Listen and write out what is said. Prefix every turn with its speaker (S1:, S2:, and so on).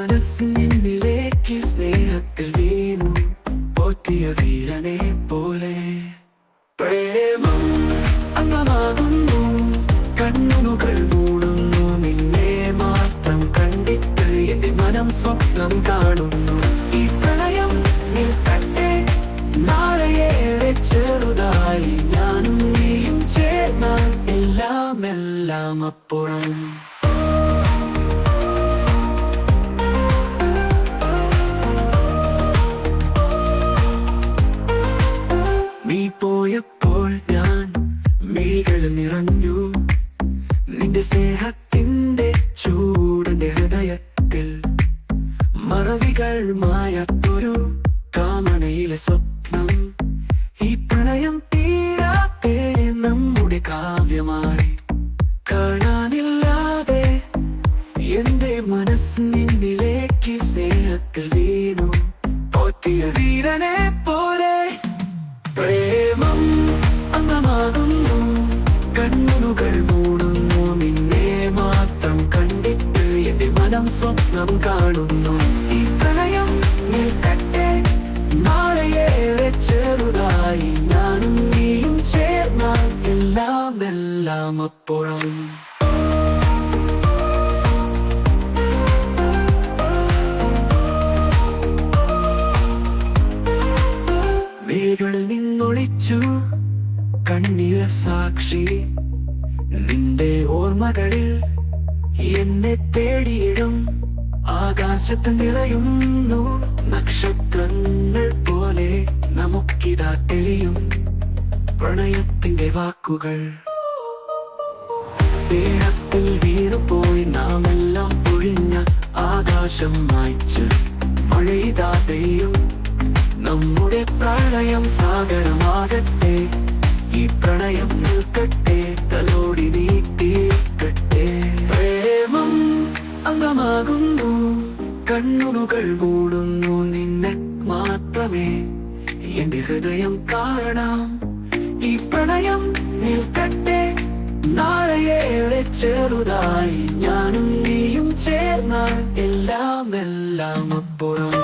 S1: മനസ്സിനിലേക്ക് സ്നേഹത്തിൽ വീണു പോറ്റിയ വീരനെ പോലെ. പ്രേമം അങ്ങമാകുന്നു, കണ്ണുകൾ മൂടുന്നു, നിന്നെ മാത്രം കണ്ടിട്ട് എന്റെ മനം സ്വപ്നം കാണുന്നു. ഈ പ്രണയം നിൽക്കട്ടെ നാളെയേറെ ചെറുതായി, ഞാനും നീയും ചേർന്നാൽ എല്ലാം എല്ലാം അപ്പുറം. നീ പോയപ്പോൾ ഞാൻ മിഴികൾ നിറഞ്ഞു, നിന്റെ സ്നേഹത്തിന്റെ ചൂടിന്റെ ഹൃദയത്തിൽ മറവികൾ മായാത്തൊരു കാമനയിലെ സ്വപ്നം. ഈ പ്രണയം തീരാതെ നമ്മുടെ കാവ്യമായി കാണാനില്ലാതെ എന്റെ മനസ്സ് നിന്നിലേക്ക് സ്നേഹത്തിൽ വീണു പോറ്റിയ വീരനെ പോലെ. പ്രേമം അങ്ങമാകുന്നു, കണ്ണുകൾ മൂടുന്നു, നിന്നെ മാത്രം കണ്ടിട്ട് എന്റെ മനം സ്വപ്നം കാണുന്നു. ഈ പ്രണയം നിൽക്കട്ടെ നാളെയേറെ ചെറുതായി, ഞാനും നീയും ചേർന്നാൽ എല്ലാം എല്ലാം അപ്പുറം. മിഴികളിൽ നിന്നൊളിച്ചു കണ്ണീർ സാക്ഷി, നിന്റെ ഓർമ്മകളിൽ എന്നെ തേടിയിടും. ആകാശത്ത് നിറയുന്നു നക്ഷത്രങ്ങൾ പോലെ, നമുക്കിതാ തെളിയും പ്രണയത്തിന്റെ വാക്കുകൾ. സ്നേഹത്തിൽ വീണുപോയി നാമെല്ലാം പൊഴിഞ്ഞ ആകാശം മായ്ച്ച് മഴയിതാതെയും നമ്മുടെ പ്രണയം സാഗരമാകട്ടെ. ഈ പ്രണയം നിൽക്കട്ടെ തലോടി നീ തീർക്കട്ടെ. പ്രേമം അംഗമാകുന്നു, കണ്ണുകൾ മൂടുന്നു, നിന്നെ മാത്രമേ എന്റെ ഹൃദയം കാണാം. ഈ പ്രണയം നിൽക്കട്ടെ നാളെയേറെ ചെറുതായി, ഞാനും നീയും ചേർന്നാൽ എല്ലാം എല്ലാം അപ്പുറം.